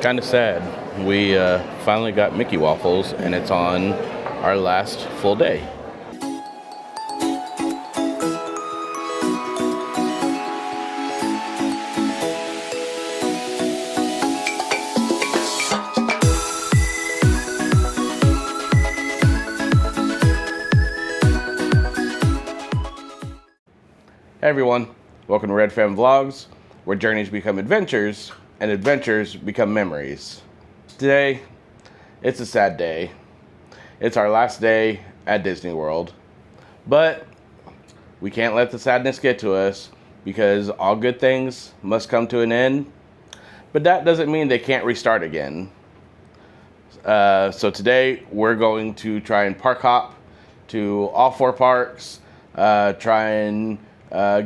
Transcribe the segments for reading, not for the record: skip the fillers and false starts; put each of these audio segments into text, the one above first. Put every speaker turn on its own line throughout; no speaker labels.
Kind of sad. We finally got Mickey waffles, and it's on our last full day. Hey everyone, welcome to RedFam Vlogs, where journeys become adventures and adventures become memories. Today, it's a sad day. It's our last day at Disney World, but we can't let the sadness get to us because all good things must come to an end, but that doesn't mean they can't restart again. So today, we're going to try and park hop to all 4 parks, try and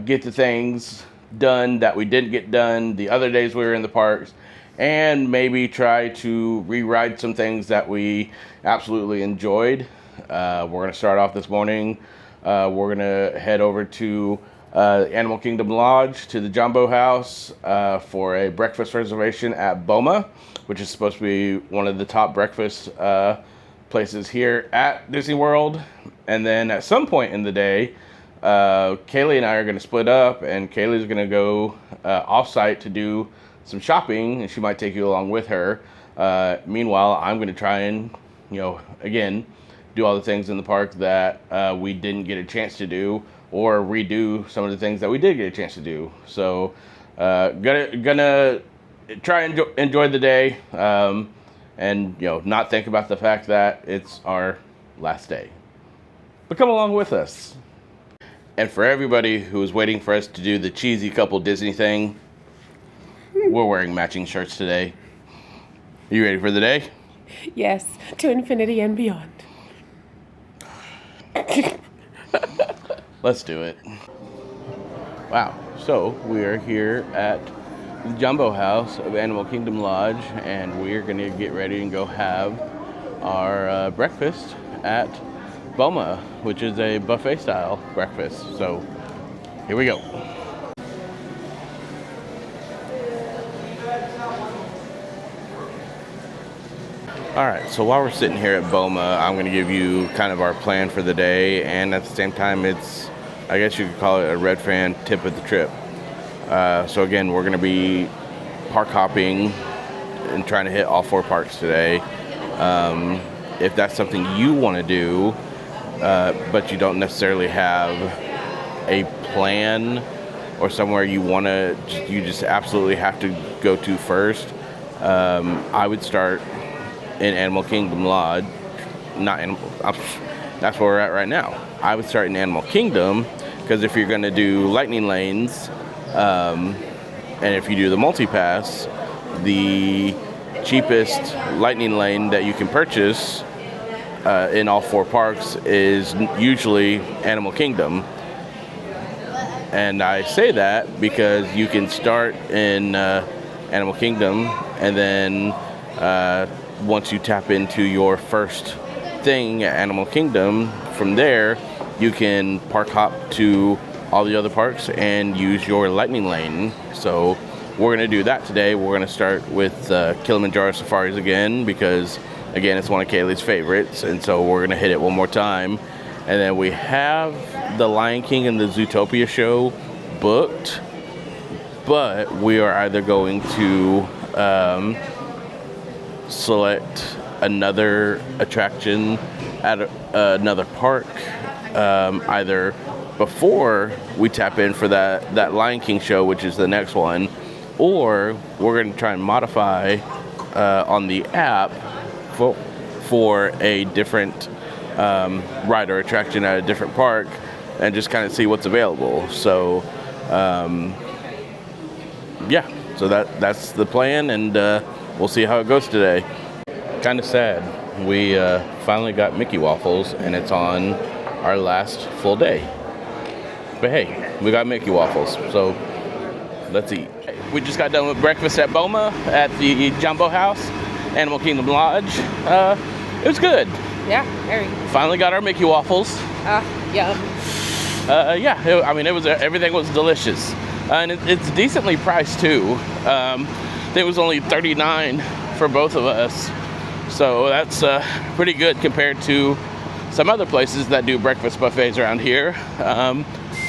get the things done that we didn't get done the other days we were in the parks, and maybe try to re-ride some things that we absolutely enjoyed. We're going to start off this morning. We're going to head over to Animal Kingdom Lodge to the Jumbo House for a breakfast reservation at Boma, which is supposed to be one of the top breakfast places here at Disney World. And then at some point in the day, Kalee and I are going to split up, and Kalee's going to go offsite to do some shopping, and she might take you along with her. Meanwhile, I'm going to try and, again, do all the things in the park that we didn't get a chance to do, or redo some of the things that we did get a chance to do. So, gonna try and enjoy the day, and not think about the fact that it's our last day. But come along with us. And for everybody who is waiting for us to do the cheesy couple Disney thing, we're wearing matching shirts today. Are you ready for the day?
Yes, to infinity and beyond.
Let's do it. Wow, so we are here at the Jumbo House of Animal Kingdom Lodge, and we're going to get ready and go have our breakfast at Boma, which is a buffet style breakfast. So here we go. All right, so while we're sitting here at Boma, I'm going to give you kind of our plan for the day, and at the same time, I guess you could call it a RedFam tip of the trip. So again, we're going to be park hopping and trying to hit all 4 parks today. If that's something you want to do, but you don't necessarily have a plan or somewhere you just absolutely have to go to first, I would start in Animal Kingdom Lodge. That's where we're at right now. I would start in Animal Kingdom, because if you're going to do lightning lanes, and if you do the multi-pass, the cheapest lightning lane that you can purchase in all 4 parks is usually Animal Kingdom. And I say that because you can start in Animal Kingdom, and then once you tap into your first thing at Animal Kingdom, from there you can park hop to all the other parks and use your lightning lane. So we're going to do that today. We're going to start with Kilimanjaro Safaris again, because again, it's one of Kaylee's favorites, and so we're going to hit it one more time. And then we have the Lion King and the Zootopia show booked, but we are either going to select another attraction at another park, either before we tap in for that Lion King show, which is the next one, or we're going to try and modify on the app for a different ride or attraction at a different park, and just kind of see what's available. So so that's the plan, and we'll see how it goes today. Kind of sad. We finally got Mickey waffles, and it's on our last full day. But hey, we got Mickey waffles, so let's eat. We just got done with breakfast at Boma at the Jumbo House, Animal Kingdom Lodge. It was good.
Yeah, very.
Finally got our Mickey waffles.
Yeah.
Everything was delicious. And it's decently priced too. I think it was only $39 for both of us. So that's pretty good compared to some other places that do breakfast buffets around here.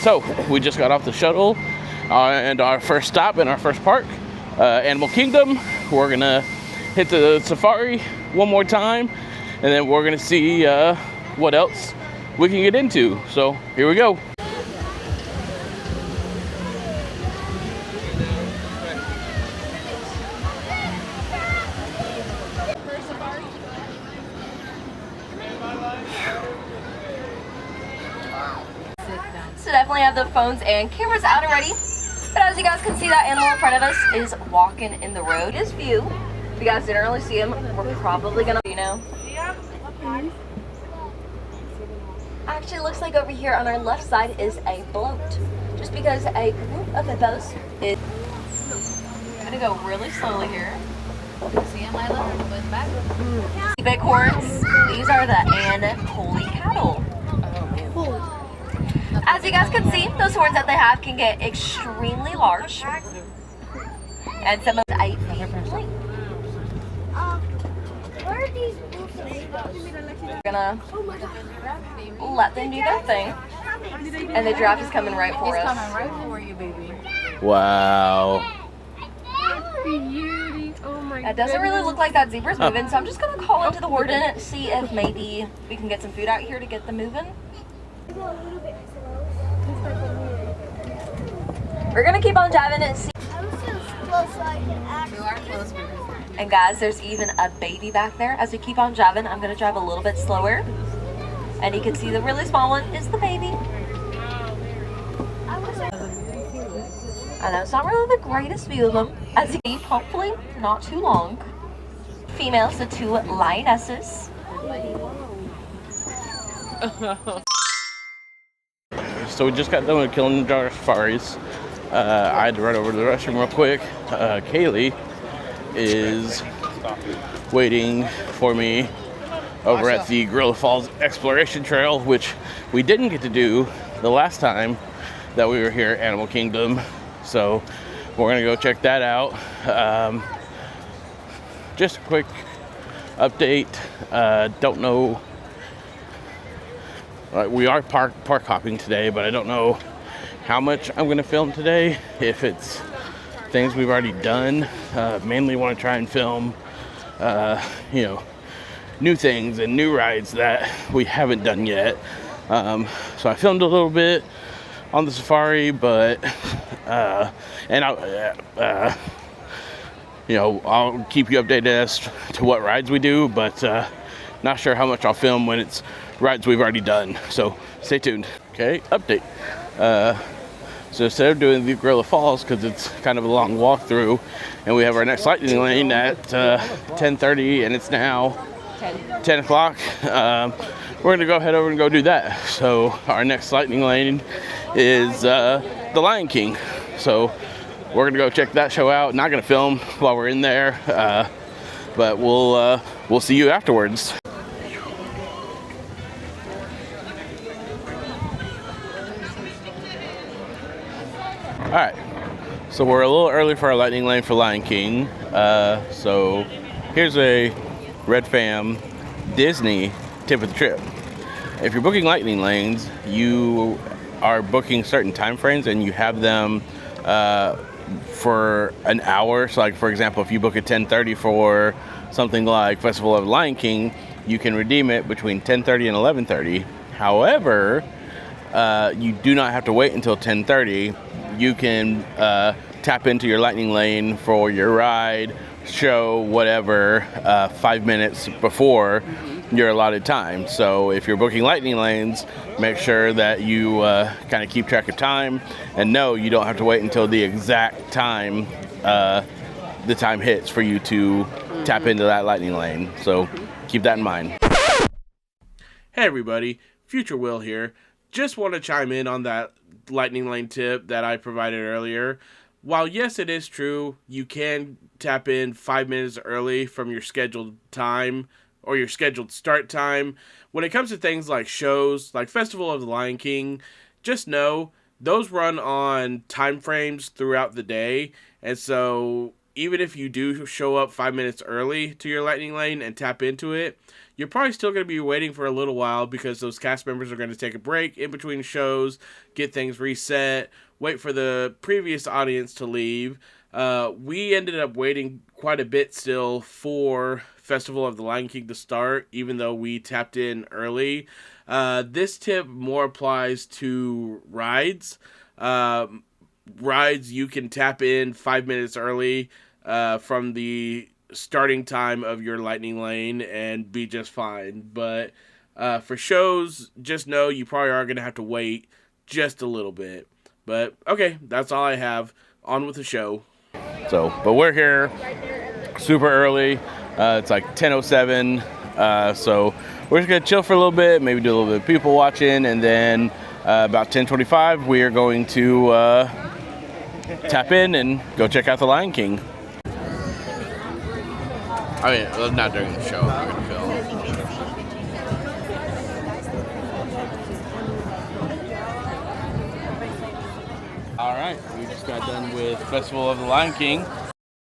So we just got off the shuttle and our first stop in our first park, Animal Kingdom. We're gonna hit the safari one more time, and then we're gonna see what else we can get into. So here we go.
So definitely have the phones and cameras out already. But as you guys can see, that animal in front of us is walking in the road. His view. If you guys didn't really see him, we're probably gonna, Actually, looks like over here on our left side is a float. Just because a group of hippos is gonna go really slowly here. See him, Lila? Back. Bighorns. These are the Kalee cattle. As you guys can see, those horns that they have can get extremely large. And some of 8 feet length. Where are these We're gonna let them do their thing. And the giraffe is coming right for us.
Coming right for you, baby.
Wow.
It doesn't really look like that zebra's moving, so I'm just gonna call into the warden and see if maybe we can get some food out here to get them moving. We're gonna keep on driving and see. And guys, there's even a baby back there. As we keep on driving, I'm gonna drive a little bit slower. And you can see the really small one is the baby. I know it's not really the greatest view of them. As you see, hopefully not too long. Females, the 2 lionesses.
So we just got done with Kilimanjaro safaris. I had to run over to the restroom real quick. Kalee is waiting for me over at the Gorilla Falls Exploration Trail, which we didn't get to do the last time that we were here at Animal Kingdom. So we're gonna go check that out. Just a quick update. Don't know. We are park hopping today, but I don't know how much I'm gonna film today. If it's things we've already done, mainly want to try and film, new things and new rides that we haven't done yet. So I filmed a little bit on the safari, but I'll keep you updated as to what rides we do, but not sure how much I'll film when it's rides we've already done. So stay tuned. Okay, update. So instead of doing the Gorilla Falls, because it's kind of a long walkthrough, and we have our next lightning lane at 10:30, and it's now 10 o'clock, we're gonna go head over and go do that. So our next lightning lane is the Lion King. So we're gonna go check that show out. Not gonna film while we're in there, but we'll see you afterwards. All right, so we're a little early for our lightning lane for Lion King. So here's a RedFam Disney tip of the trip. If you're booking lightning lanes, you are booking certain time frames and you have them for an hour. So like, for example, if you book at 10:30 for something like Festival of Lion King, you can redeem it between 10:30 and 11:30. However, you do not have to wait until 10:30. You can tap into your lightning lane for your ride, show, whatever, 5 minutes before your allotted time. So if you're booking lightning lanes, make sure that you kind of keep track of time, and no, you don't have to wait until the exact time the time hits for you to tap into that lightning lane. So keep that in mind. Hey everybody, Future Will here. Just want to chime in on that lightning lane tip that I provided earlier. While yes, it is true, you can tap in 5 minutes early from your scheduled time or your scheduled start time. When it comes to things like shows, like Festival of the Lion King, just know those run on time frames throughout the day. And so even if you do show up 5 minutes early to your lightning lane and tap into it, you're probably still going to be waiting for a little while because those cast members are going to take a break in between shows, get things reset, wait for the previous audience to leave. We ended up waiting quite a bit still for Festival of the Lion King to start, even though we tapped in early. This tip more applies to rides. Rides, you can tap in 5 minutes early from the starting time of your lightning lane and be just fine. But for shows, just know you probably are going to have to wait just a little bit. But okay, that's all I have. On with the show. So, but we're here super early. It's like 10:07. So we're just going to chill for a little bit, maybe do a little bit of people watching, and then about 10:25, we are going to tap in and go check out the Lion King. I mean, well, not during the show. I'm going to film. All right, we just got done with Festival of the Lion King.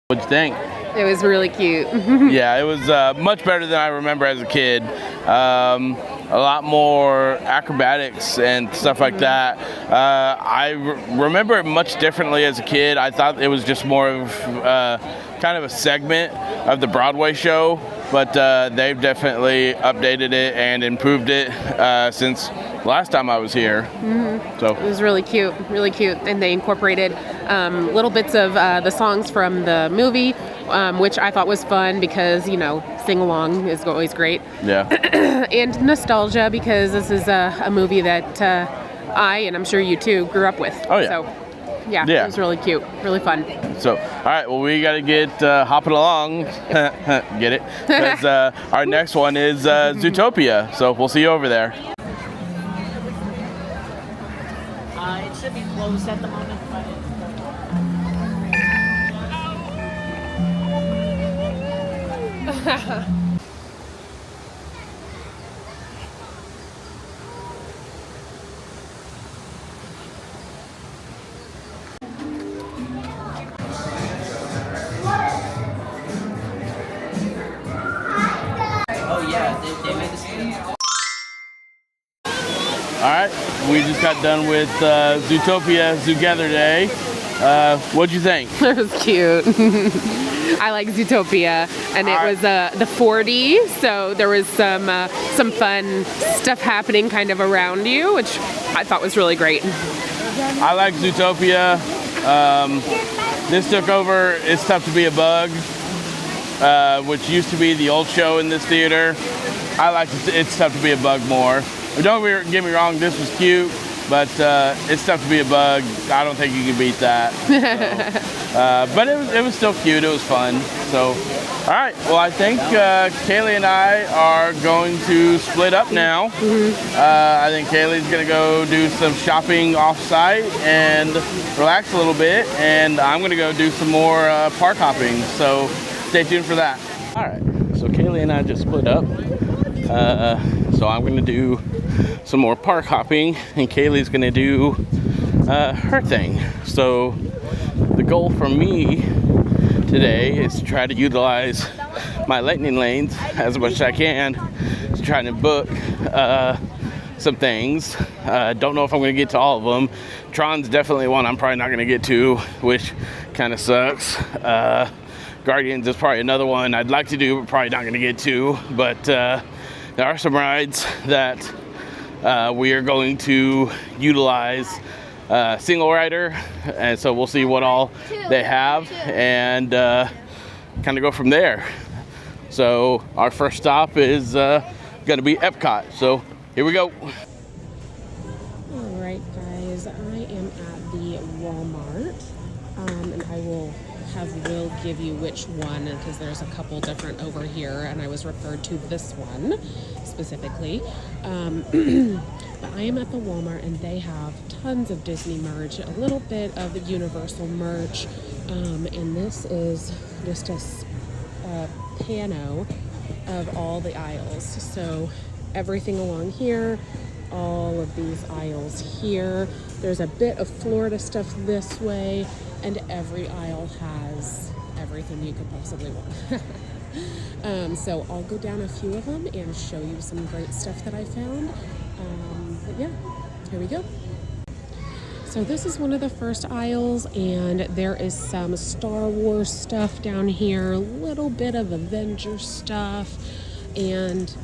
What'd you think?
It was really cute.
Yeah, it was much better than I remember as a kid. A lot more acrobatics and stuff like that. I remember it much differently as a kid. I thought it was just more of kind of a segment of the Broadway show, but they've definitely updated it and improved it since last time I was here. Mm-hmm. So
it was really cute, and they incorporated little bits of the songs from the movie, which I thought was fun because, you know, sing along is always great.
Yeah.
And nostalgia, because this is a movie that I, and I'm sure you too, grew up with.
Oh, yeah.
So, yeah, it was really cute, really fun.
So, all right, well, we got to get hopping along. Get it? Because our next one is Zootopia. So we'll see you over there.
It should be closed at the moment, but oh yeah, they made this video.
All right, we just got done with Zootopia Zoogether Day. What'd you think?
It was cute. I like Zootopia, and it was the 4D, so there was some fun stuff happening kind of around you, which I thought was really great.
I like Zootopia. This took over It's Tough to Be a Bug, which used to be the old show in this theater. I like It's Tough to Be a Bug more. Don't get me wrong, this was cute, but It's Tough to Be a Bug. I don't think you can beat that. So, but it was still cute. It was fun. So, all right. Well, I think Kalee and I are going to split up now. Mm-hmm. I think Kaylee's going to go do some shopping off-site and relax a little bit, and I'm going to go do some more park hopping. So, stay tuned for that. All right. So, Kalee and I just split up. So I'm going to do some more park hopping, and Kaylee's going to do her thing. So the goal for me today is to try to utilize my lightning lanes as much as I can to try to book some things. Don't know if I'm going to get to all of them. Tron's definitely one I'm probably not going to get to, which kind of sucks. Guardians is probably another one I'd like to do, but probably not going to get to. But there are some rides that we are going to utilize single rider, and so we'll see what all they have and kind of go from there. So our first stop is going to be Epcot. So here we go.
All right, guys, I am at the Walmart, and I will have Will give you which one, because there's a couple different over here, and I was referred to this one specifically. But I am at the Walmart, and they have tons of Disney merch, a little bit of the Universal merch, and this is just a pano of all the aisles. So everything along here, all of these aisles here. There's a bit of Florida stuff this way, and every aisle has everything you could possibly want. So I'll go down a few of them and show you some great stuff that I found. But yeah, here we go. So this is one of the first aisles, and there is some Star Wars stuff down here, a little bit of Avenger stuff, and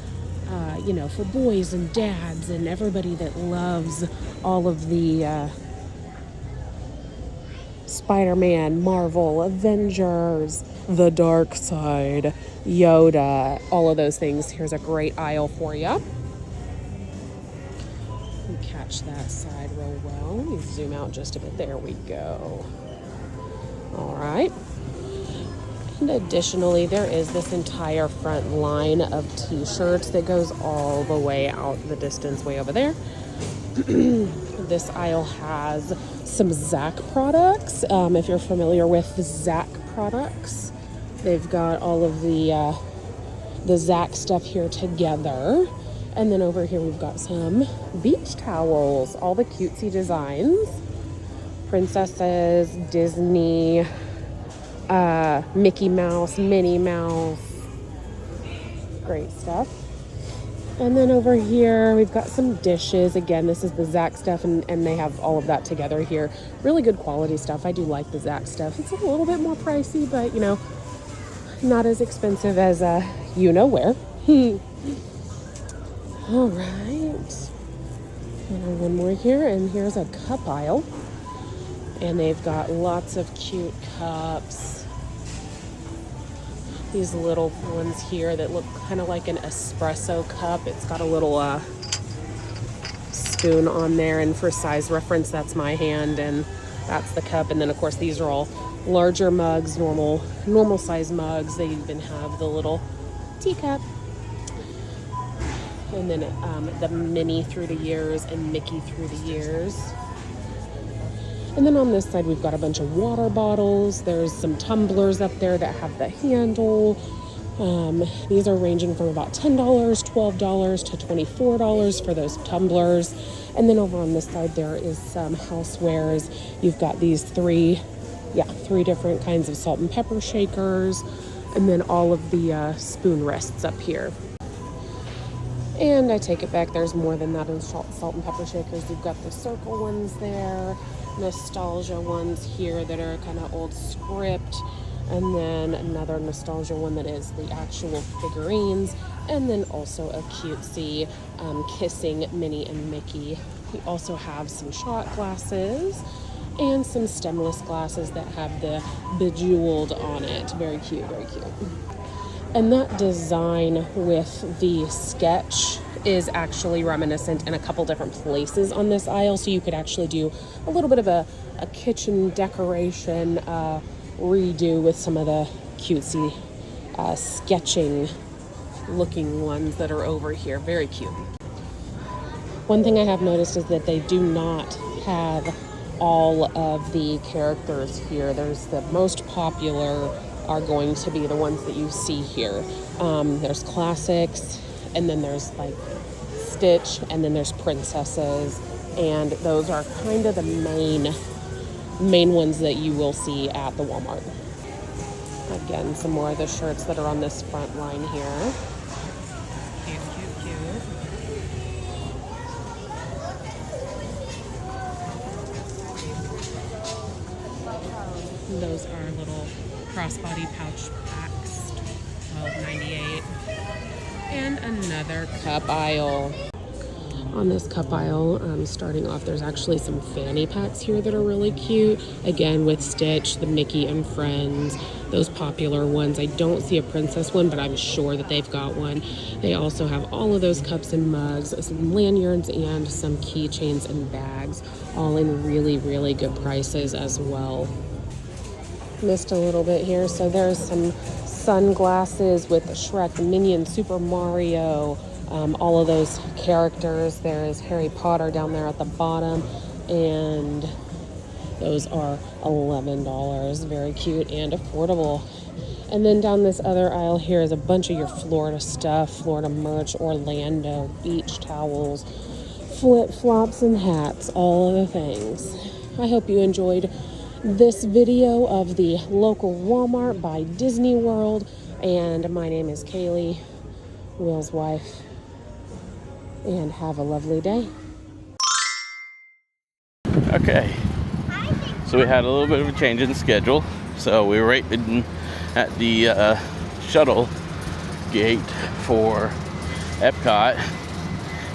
you know, for boys and dads and everybody that loves all of the Spider-Man, Marvel, Avengers, the Dark Side, Yoda, all of those things. Here's a great aisle for you. Catch that side real well. Let me zoom out just a bit. There we go. All right. And additionally, there is this entire front line of t-shirts that goes all the way out the distance way over there. This aisle has some Zack products. If you're familiar with Zack products, they've got all of the Zack stuff here together. And then over here we've got some beach towels, all the cutesy designs. Princesses, Disney, Mickey Mouse, Minnie Mouse. Great stuff. And then over here we've got some dishes. Again, this is the Zack stuff, and they have all of that together here. Really good quality stuff. I do like the Zack stuff. It's a little bit more pricey, but you know, not as expensive as you know where. All right, and one more here, and here's a cup aisle, and they've got lots of cute cups. These little ones here that look kind of like an espresso cup. It's got a little spoon on there, and for size reference, that's my hand, and that's the cup. And then of course these are all larger mugs, normal size mugs. They even have the little teacup. And then the Minnie through the years and Mickey through the years. And then on this side, we've got a bunch of water bottles. There's some tumblers up there that have the handle. These are ranging from about $10, $12 to $24 for those tumblers. And then over on this side, there is some housewares. You've got these three different kinds of salt and pepper shakers. And then all of the spoon rests up here. And I take it back, there's more than that in salt and pepper shakers. You've got the circle ones there, nostalgia ones here that are kind of old script, and then another nostalgia one that is the actual figurines, and then also a cutesy kissing Minnie and Mickey. We also have some shot glasses and some stemless glasses that have the bejeweled on it. Very cute, very cute. And that design with the sketch is actually reminiscent in a couple different places on this aisle. So you could actually do a little bit of a kitchen decoration redo with some of the cutesy sketching looking ones that are over here. Very cute. One thing I have noticed is that they do not have all of the characters here. There's the most popular are going to be the ones that you see here. There's classics, and then there's like Stitch, and then there's princesses, and those are kind of the main ones that you will see at the Walmart. Again, some more of the shirts that are on this front line here. Cute, cute, cute. Those are little crossbody pouch packs, $12.98. And another cup aisle. On this cup aisle, starting off, there's actually some fanny packs here that are really cute. Again, with Stitch, the Mickey and Friends, those popular ones. I don't see a princess one, but I'm sure that they've got one. They also have all of those cups and mugs, some lanyards, and some keychains and bags, all in really, really good prices as well. Missed a little bit here, so there's some sunglasses with Shrek, Minions, Super Mario, all of those characters. There is Harry Potter down there at the bottom, and those are $11. Very cute and affordable. And then down this other aisle here is a bunch of your Florida stuff, Florida merch, Orlando, beach towels, flip-flops and hats, all of the things. I hope you enjoyed this video of the local Walmart by Disney World. And my name is Kalee, Will's wife. And have a lovely day.
Okay, so we had a little bit of a change in schedule. So we were waiting at the shuttle gate for Epcot,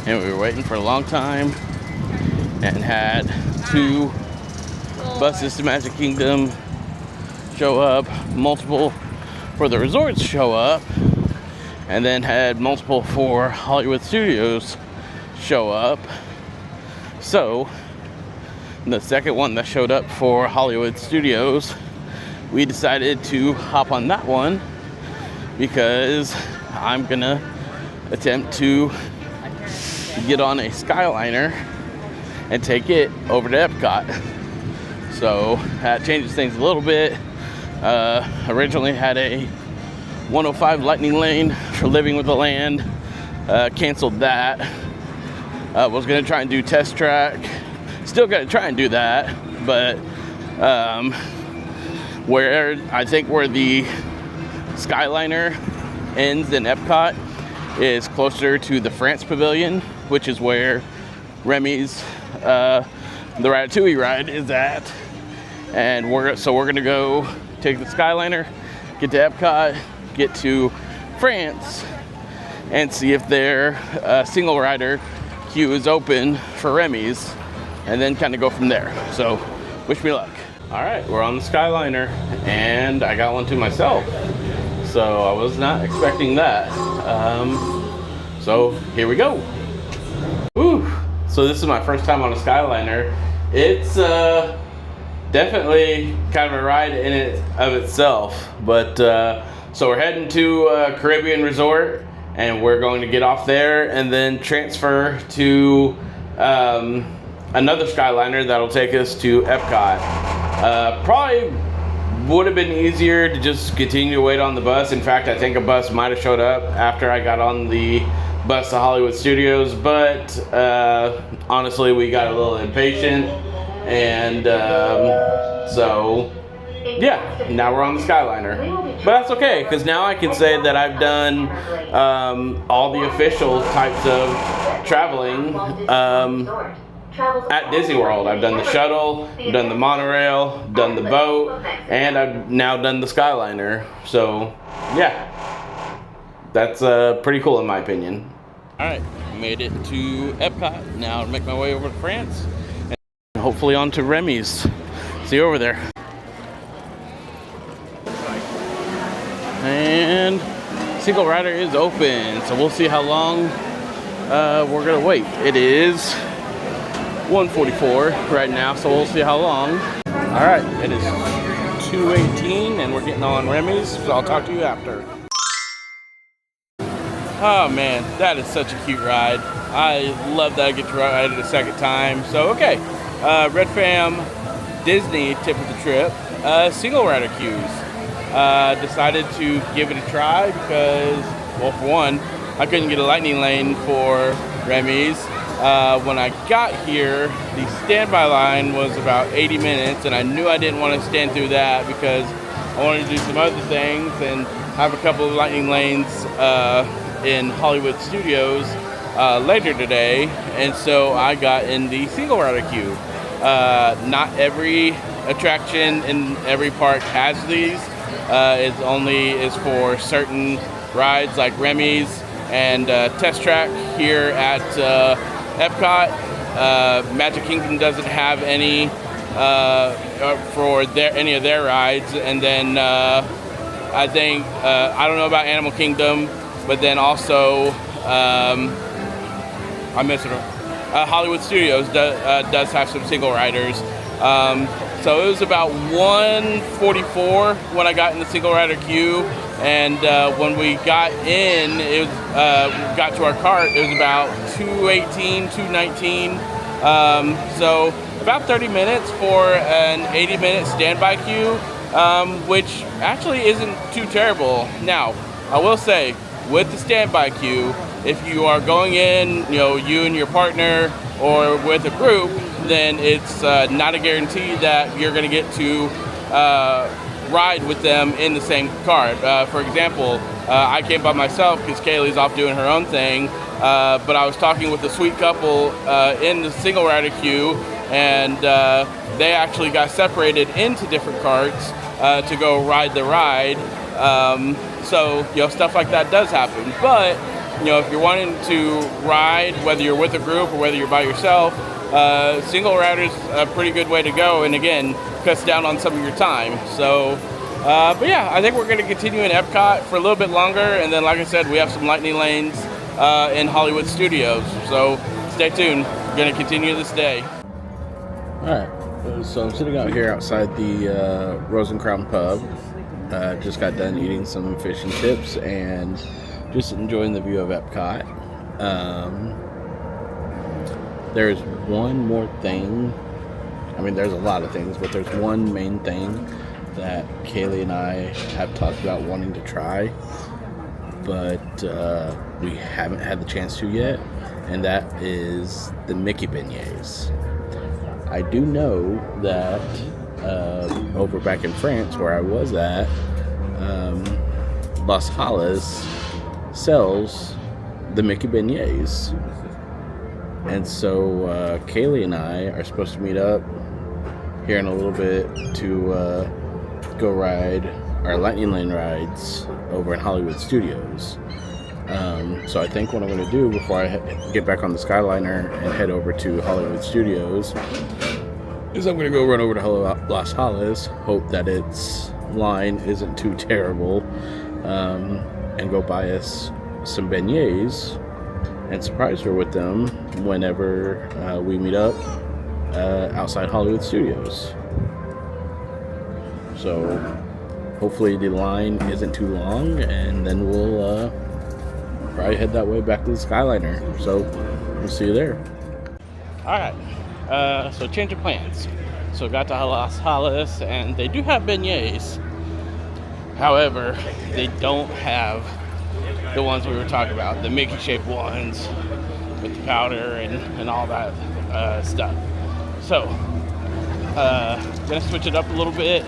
and we were waiting for a long time and had 2 buses to Magic Kingdom show up, multiple for the resorts show up, and then had multiple for Hollywood Studios show up. So the second one that showed up for Hollywood Studios, we decided to hop on that one because I'm gonna attempt to get on a Skyliner and take it over to Epcot. So that changes things a little bit. Originally had a 105 Lightning Lane for Living with the Land. Canceled that. Was gonna try and do Test Track. Still gonna try and do that, but where the Skyliner ends in Epcot is closer to the France Pavilion, which is where Remy's the Ratatouille ride is at. And we're gonna go take the Skyliner, get to Epcot, get to France, and see if their single rider queue is open for Remy's, and then kind of go from there. So wish me luck. All right, we're on the Skyliner, and I got one to myself. So I was not expecting that. So here we go. Woo! So this is my first time on a Skyliner. It's definitely kind of a ride in it of itself. But so we're heading to Caribbean Resort, and we're going to get off there and then transfer to another Skyliner that'll take us to Epcot. Probably would have been easier to just continue to wait on the bus. In fact, I think a bus might have showed up after I got on the bus to Hollywood Studios, but honestly, we got a little impatient, and so yeah, now we're on the Skyliner. But that's okay, because now I can say that I've done all the official types of traveling at Disney World. I've done the shuttle, done the monorail, done the boat, and I've now done the Skyliner. So yeah, that's pretty cool in my opinion. All right, made it to Epcot. Now I'll make my way over to France and hopefully on to Remy's. See you over there. And single rider is open, so we'll see how long we're gonna wait. It is 1:44 right now, so we'll see how long. All right, it is 2:18 and we're getting on Remy's, so I'll talk to you after. Oh man, that is such a cute ride. I love that I get to ride it a second time. So okay, RedFam Disney tip of the trip, single rider queues. Decided to give it a try because, well, for one, I couldn't get a Lightning Lane for Remy's. When I got here, the standby line was about 80 minutes, and I knew I didn't want to stand through that because I wanted to do some other things and have a couple of Lightning Lanes in Hollywood Studios later today, and so I got in the single rider queue. Not every attraction in every park has these. It only is for certain rides like Remy's and Test Track here at Epcot. Magic Kingdom doesn't have any for any of their rides, and then I think I don't know about Animal Kingdom, but then also I missed it. Hollywood Studios does have some single riders. So it was about 1:44 when I got in the single rider queue, and when we got in, it was, got to our cart, it was about 2:18, 2:19. So about 30 minutes for an 80-minute standby queue, which actually isn't too terrible. Now, I will say, with the standby queue, if you are going in, you and your partner or with a group, then it's not a guarantee that you're going to get to ride with them in the same car. For example, I came by myself because Kaylee's off doing her own thing, but I was talking with a sweet couple in the single rider queue, and they actually got separated into different carts to go ride the ride. So stuff like that does happen. But if you're wanting to ride, whether you're with a group or whether you're by yourself, single rider's a pretty good way to go, and again, cuts down on some of your time. So, but yeah, I think we're going to continue in Epcot for a little bit longer, and then, like I said, we have some lightning lanes in Hollywood Studios. So, stay tuned. We're going to continue this day. All right, so I'm sitting out here outside the Rose and Crown Pub. Just got done eating some fish and chips and just enjoying the view of Epcot. There's one more thing. I mean, there's a lot of things, but there's one main thing that Kalee and I have talked about wanting to try, but we haven't had the chance to yet, and that is the Mickey beignets. I do know that over back in France, where I was at, Las Halles sells the Mickey beignets. And so Kalee and I are supposed to meet up here in a little bit to go ride our Lightning Lane rides over in Hollywood Studios. So I think what I'm going to do before I get back on the Skyliner and head over to Hollywood Studios is I'm going to go run over to Las Halles, hope that its line isn't too terrible, and go buy us some beignets and surprise her with them whenever we meet up outside Hollywood Studios. So hopefully the line isn't too long, and then we'll probably head that way back to the Skyliner. So we'll see you there. All right, so change of plans. So got to Las Halles, and they do have beignets. However, they don't have the ones we were talking about, the Mickey-shaped ones with the powder and all that stuff. So, gonna switch it up a little bit,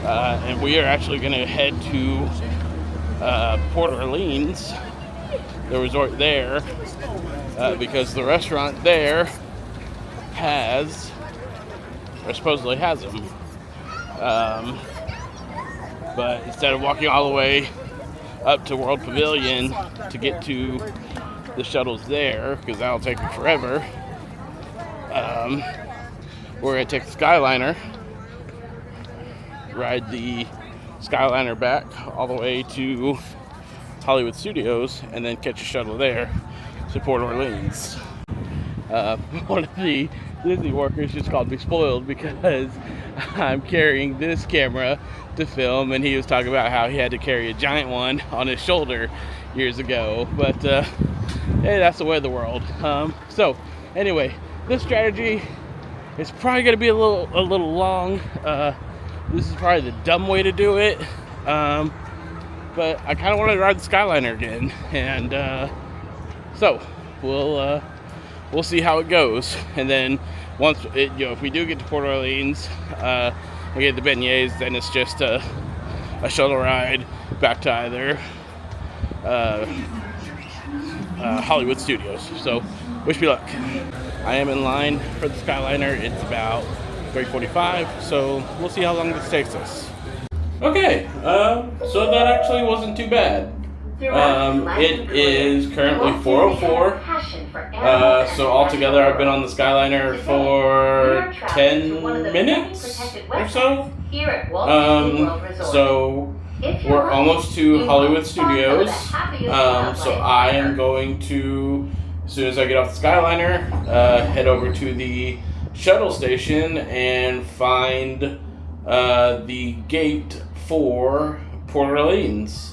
and we are actually gonna head to Port Orleans, the resort there, because the restaurant there has, or supposedly has them. But instead of walking all the way up to World Pavilion to get to the shuttles there, because that'll take you forever, we're going to take the Skyliner, ride the Skyliner back all the way to Hollywood Studios, and then catch a shuttle there to Port Orleans. One of the Disney workers just called me spoiled because I'm carrying this camera to film, and he was talking about how he had to carry a giant one on his shoulder years ago. But hey, that's the way of the world. So anyway, this strategy is probably going to be a little long. This is probably the dumb way to do it. But I kind of want to ride the Skyliner again, and so we'll see how it goes. And then once if we do get to Port Orleans, we get the beignets, then it's just a shuttle ride back to either Hollywood Studios. So wish me luck. I am in line for the Skyliner. It's about 3:45, so we'll see how long this takes us. Okay, so that actually wasn't too bad. It is currently 4:04. So altogether, I've been on the Skyliner for 10 minutes or so. So we're almost to Hollywood Studios. So I am going to, as soon as I get off the Skyliner, head over to the shuttle station and find the gate for Port Orleans.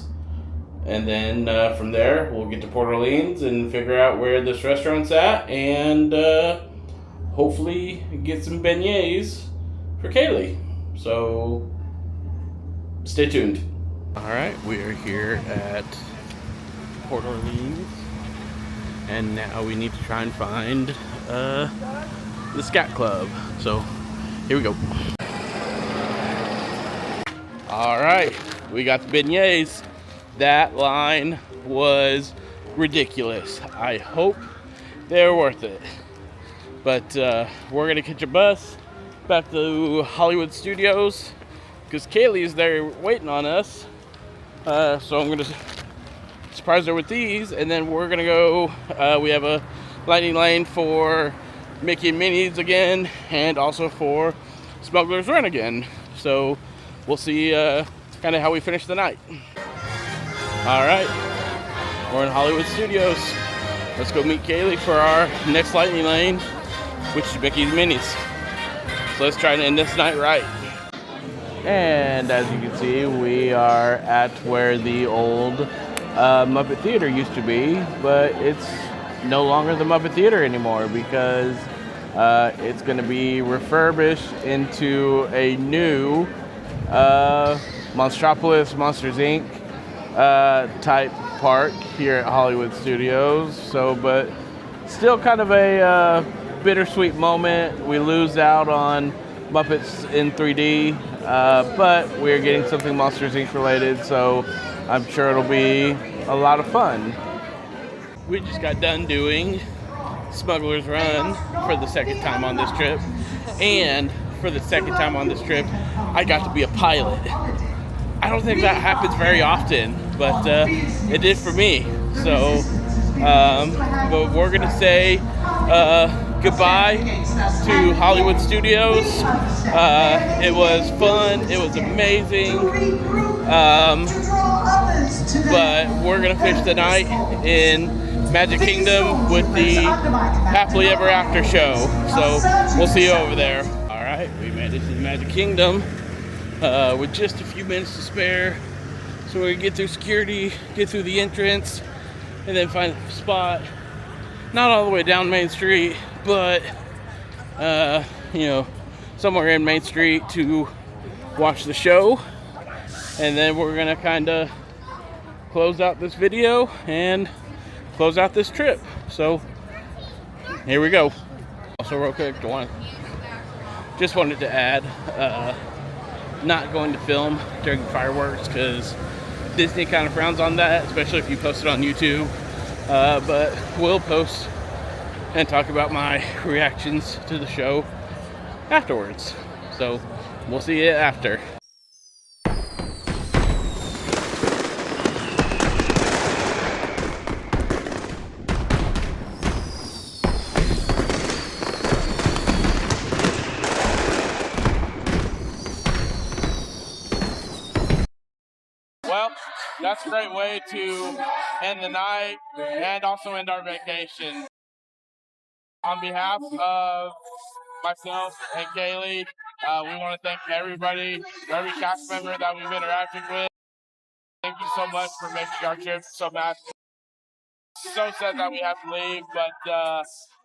And then from there, we'll get to Port Orleans and figure out where this restaurant's at, and hopefully get some beignets for Kalee. So stay tuned. All right, we are here at Port Orleans, And now we need to try and find the Scat Club. So here we go. All right, we got the beignets. That line was ridiculous. I hope they're worth it. But we're gonna catch a bus back to Hollywood Studios because Kaylee's there waiting on us. So I'm gonna surprise her with these, and then we're gonna go. We have a lightning lane for Mickey and Minnie's again, and also for Smuggler's Run again. So we'll see kind of how we finish the night. All right, we're in Hollywood Studios. Let's go meet Kalee for our next lightning lane, which is Mickey's and Minnie's. So let's try to end this night right. And as you can see, we are at where the old Muppet Theater used to be, but it's no longer the Muppet Theater anymore because it's going to be refurbished into a new Monstropolis, Monsters Inc. Type park here at Hollywood Studios. So, but still kind of a bittersweet moment. We lose out on Muppets in 3D, but we're getting something Monsters Inc. related, so I'm sure it'll be a lot of fun. We just got done doing Smuggler's Run for the second time on this trip, and for the second time on this trip, I got to be a pilot. I don't think that happens very often, but it did for me. So, but we're gonna say goodbye to Hollywood Studios. It was fun. It was amazing. But we're gonna finish the night in Magic Kingdom with the Happily Ever After show. So we'll see you over there. All right, we made it to the Magic Kingdom with just a few minutes to spare. So we're gonna get through security, get through the entrance, and then find a spot. Not all the way down Main Street, but somewhere in Main Street to watch the show. And then we're gonna kind of close out this video and close out this trip. So here we go. Also real quick, just wanted to add, not going to film during fireworks because Disney kind of frowns on that, especially if you post it on YouTube. But we'll post and talk about my reactions to the show afterwards. So we'll see you after. Well, that's a great way to end the night and also end our vacation. On behalf of myself and Kalee, we want to thank everybody, every cast member that we've interacted with. Thank you so much for making our trip so magical. So sad that we have to leave, but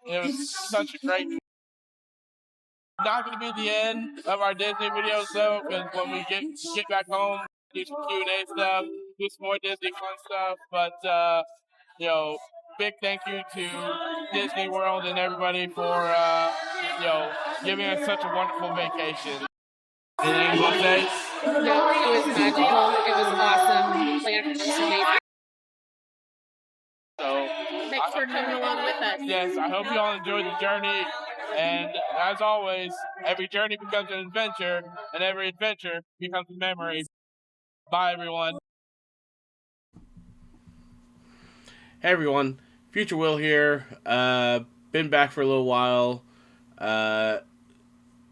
it was such a great. Not going to be the end of our Disney videos though, because when we get back home, do some Q&A stuff, do some more Disney fun stuff. But big thank you to Disney World and everybody for giving us such a wonderful vacation. Anything you want to say?
No, it was magical. It was awesome. Like, it was amazing.
So,
Thanks for coming along with us.
Yes, I hope you all enjoyed the journey. And as always, every journey becomes an adventure, and every adventure becomes a memory. Bye, everyone. Hey, everyone. Future Will here. Been back for a little while.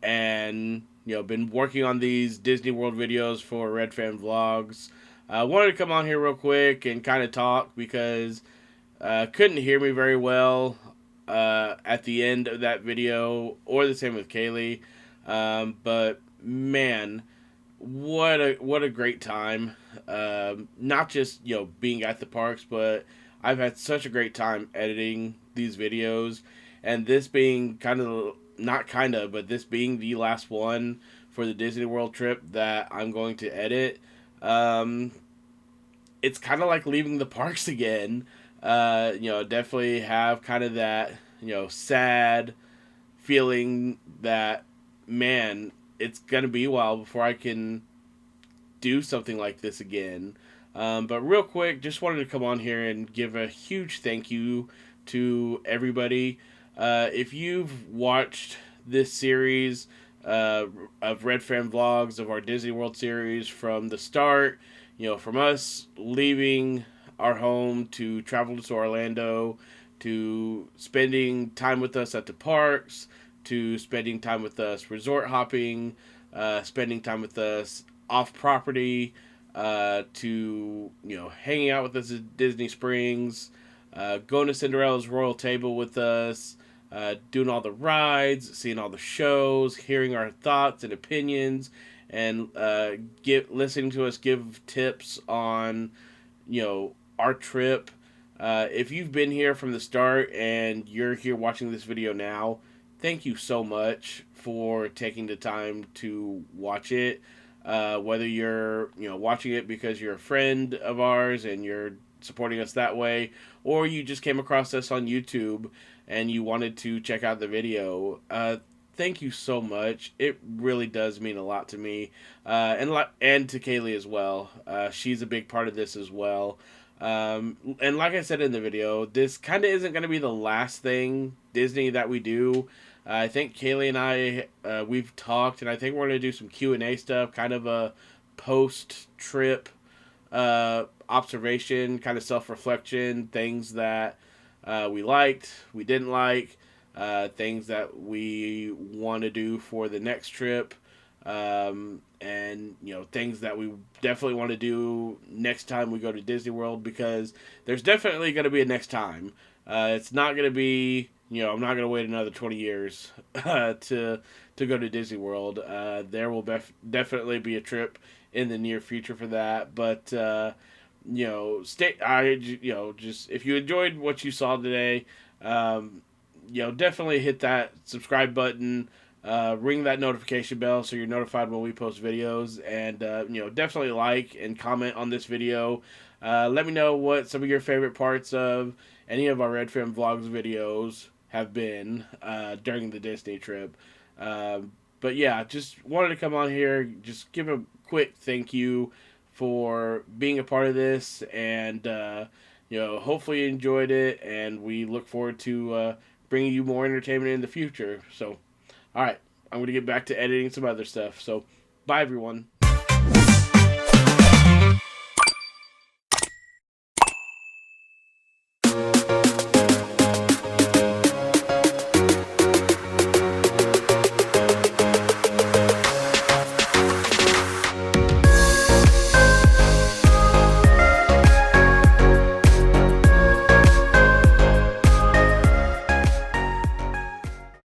And, been working on these Disney World videos for RedFam Vlogs. Wanted to come on here real quick and kind of talk because couldn't hear me very well at the end of that video, or the same with Kalee. But man, what a great time. Not just being at the parks, but I've had such a great time editing these videos, and this being but this being the last one for the Disney World trip that I'm going to edit. It's kind of like leaving the parks again. definitely have kind of that, sad feeling that, man, it's going to be a while before I can do something like this again. But real quick, just wanted to come on here and give a huge thank you to everybody. If you've watched this series of RedFam vlogs of our Disney World series from the start, from us leaving our home to travel to Orlando, to spending time with us at the parks, to spending time with us resort hopping, spending time with us off property, to hanging out with us at Disney Springs, going to Cinderella's Royal Table with us, doing all the rides, seeing all the shows, hearing our thoughts and opinions, and listening to us give tips on our trip. If you've been here from the start and you're here watching this video now, thank you so much for taking the time to watch it. Whether you're watching it because you're a friend of ours and you're supporting us that way, or you just came across us on YouTube and you wanted to check out the video, thank you so much. It really does mean a lot to me, and to Kalee as well. She's a big part of this as well. And like I said in the video, this kind of isn't going to be the last thing Disney that we do. I think Kalee and I, we've talked, and I think we're going to do some Q&A stuff, kind of a post-trip observation, kind of self-reflection, things that we liked, we didn't like, things that we want to do for the next trip, and things that we definitely want to do next time we go to Disney World, because there's definitely going to be a next time. It's not going to be, I'm not going to wait another 20 years to go to Disney World. There will definitely be a trip in the near future for that, but just if you enjoyed what you saw today, definitely hit that subscribe button, ring that notification bell so you're notified when we post videos, and definitely like and comment on this video. Let me know what some of your favorite parts of any of our RedFam Vlogs videos have been during the Disney trip. But yeah, just wanted to come on here, just give a quick thank you for being a part of this, and hopefully you enjoyed it, and we look forward to bringing you more entertainment in the future. So, all right, I'm going to get back to editing some other stuff. So, bye everyone.